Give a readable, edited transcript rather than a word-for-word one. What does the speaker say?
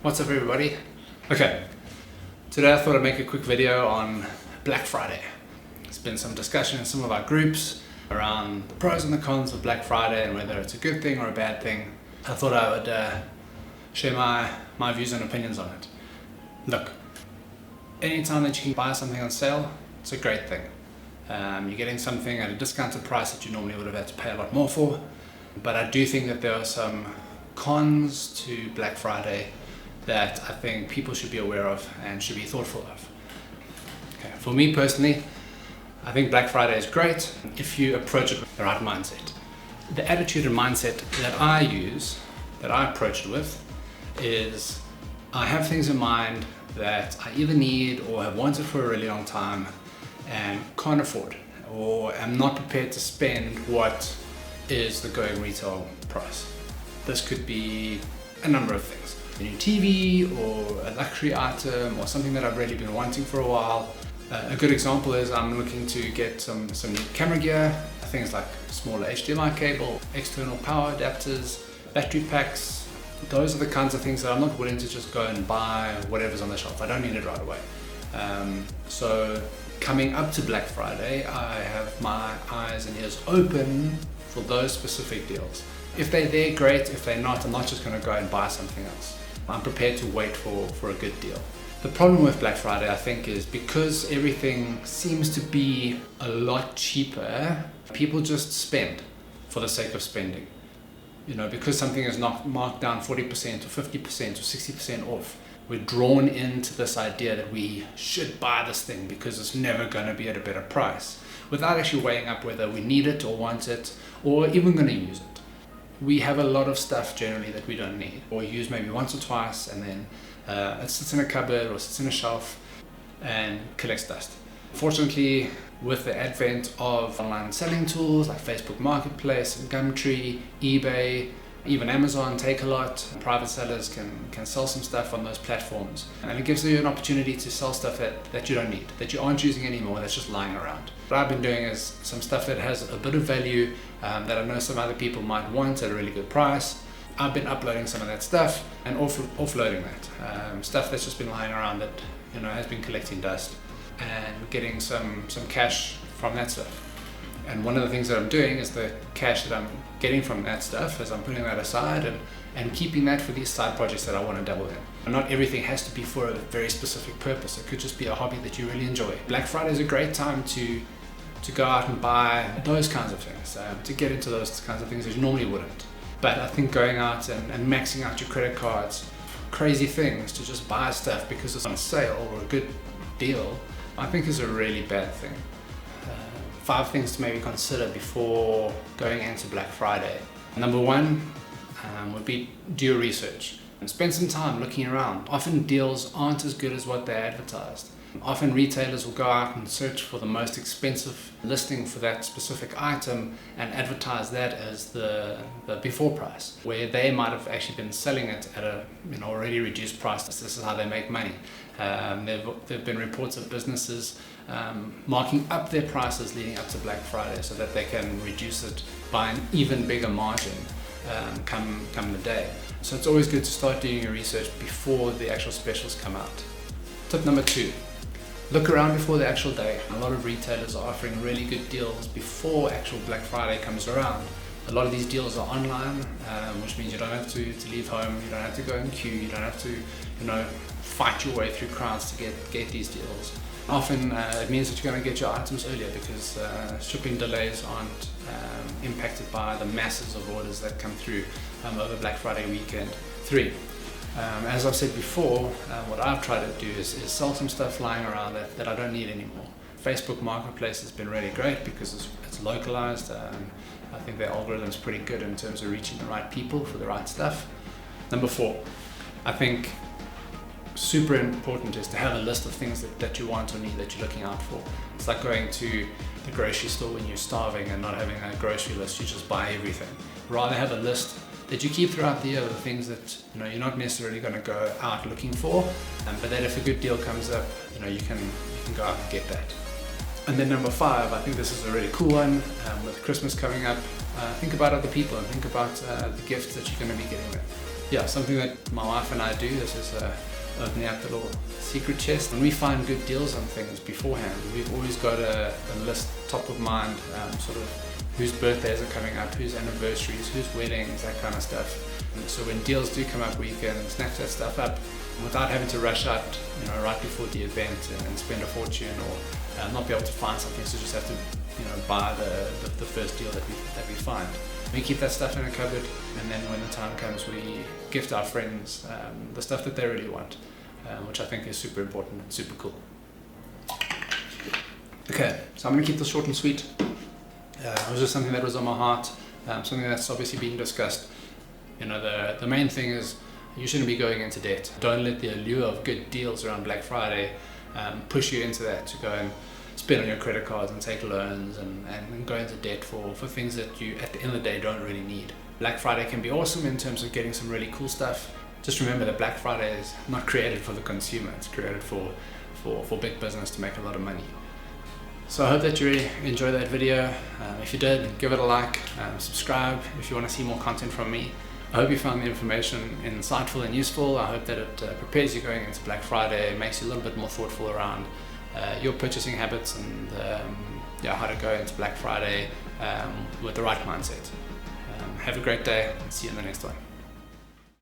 What's up everybody? Okay, today I thought I'd make a quick video on Black Friday. There's been some discussion in some of our groups around the pros and the cons of Black Friday and whether it's a good thing or a bad thing. I thought I would share my views and opinions on it. Look, anytime that you can buy something on sale, it's a great thing. You're getting something at a discounted price that you normally would have had to pay a lot more for. But I do think that there are some cons to Black Friday that I think people should be aware of and should be thoughtful of. Okay. For me personally, I think Black Friday is great if you approach it with the right mindset. The attitude and mindset that I use, that I approach it with, is I have things in mind that I either need or have wanted for a really long time and can't afford, or am not prepared to spend what is the going retail price. This could be a number of things. A new TV or a luxury item or something that I've really been wanting for a while. A good example is I'm looking to get some new camera gear, things like smaller HDMI cable, external power adapters, battery packs. Those are the kinds of things that I'm not willing to just go and buy whatever's on the shelf. I don't need it right away. So coming up to Black Friday, I have my eyes and ears open for those specific deals. If they're there, great. If they're not, I'm not just going to go and buy something else. I'm prepared to wait for a good deal. The problem with Black Friday, I think, is because everything seems to be a lot cheaper, people just spend for the sake of spending. You know, because something is not marked down 40% or 50% or 60% off, we're drawn into this idea that we should buy this thing because it's never going to be at a better price, without actually weighing up whether we need it or want it or even going to use it. We have a lot of stuff generally that we don't need or use maybe once or twice, and then it sits in a cupboard or sits in a shelf and collects dust. Fortunately, with the advent of online selling tools like Facebook Marketplace, Gumtree, eBay, even Amazon, Takealot, private sellers can sell some stuff on those platforms. And it gives you an opportunity to sell stuff that you don't need, that you aren't using anymore, that's just lying around. What I've been doing is some stuff that has a bit of value that I know some other people might want at a really good price. I've been uploading some of that stuff and offloading that. Stuff that's just been lying around that has been collecting dust, and getting some cash from that stuff. And one of the things that I'm doing is the cash that I'm getting from that stuff is I'm putting that aside and keeping that for these side projects that I want to dabble in. And not everything has to be for a very specific purpose. It could just be a hobby that you really enjoy. Black Friday is a great time to go out and buy those kinds of things, to get into those kinds of things that you normally wouldn't. But I think going out and maxing out your credit cards, crazy things to just buy stuff because it's on sale or a good deal, I think is a really bad thing. 5 things to maybe consider before going into Black Friday. Number 1 would be do your research and spend some time looking around. Often deals aren't as good as what they're advertised. Often retailers will go out and search for the most expensive listing for that specific item and advertise that as the before price, where they might have actually been selling it at a already reduced price. This is how they make money. There have been reports of businesses marking up their prices leading up to Black Friday so that they can reduce it by an even bigger margin come the day. So it's always good to start doing your research before the actual specials come out. Tip number 2. Look around before the actual day. A lot of retailers are offering really good deals before actual Black Friday comes around. A lot of these deals are online, which means you don't have to leave home, you don't have to go in queue, you don't have to fight your way through crowds to get these deals. Often it means that you're going to get your items earlier because shipping delays aren't impacted by the masses of orders that come through over Black Friday weekend. 3. As I've said before, what I've tried to do is sell some stuff lying around that I don't need anymore. Facebook Marketplace has been really great because it's localized. I think their algorithm's pretty good in terms of reaching the right people for the right stuff. Number 4, I think super important is to have a list of things that you want or need that you're looking out for. It's like going to the grocery store when you're starving and not having a grocery list. You just buy everything. Rather have a list that you keep throughout the year of the things that you're not necessarily going to go out looking for, but that if a good deal comes up, you can go out and get that. And then number 5, I think this is a really cool one. With Christmas coming up, think about other people and think about the gifts that you're going to be getting them. yeah, something that my wife and I do, this is opening up the little secret chest. When we find good deals on things beforehand, we've always got a list top of mind, sort of whose birthdays are coming up, whose anniversaries, whose weddings, that kind of stuff. And so when deals do come up, we can snatch that stuff up without having to rush out, right before the event and spend a fortune, or not be able to find something, so just have to, buy the first deal that we find. We keep that stuff in a cupboard, and then when the time comes, we gift our friends the stuff that they really want, which I think is super important and super cool. Okay, so I'm going to keep this short and sweet. It was just something that was on my heart, something that's obviously being discussed. The main thing is you shouldn't be going into debt. Don't let the allure of good deals around Black Friday push you into that, to go and spend on your credit cards and take loans and go into debt for things that you at the end of the day don't really need. Black Friday can be awesome in terms of getting some really cool stuff. Just remember that Black Friday is not created for the consumer, it's created for big business to make a lot of money. So I hope that you really enjoyed that video. If you did, give it a like, subscribe if you want to see more content from me. I hope you found the information insightful and useful. I hope that it prepares you going into Black Friday, makes you a little bit more thoughtful around your purchasing habits and how to go into Black Friday with the right mindset. Have a great day, and see you in the next one.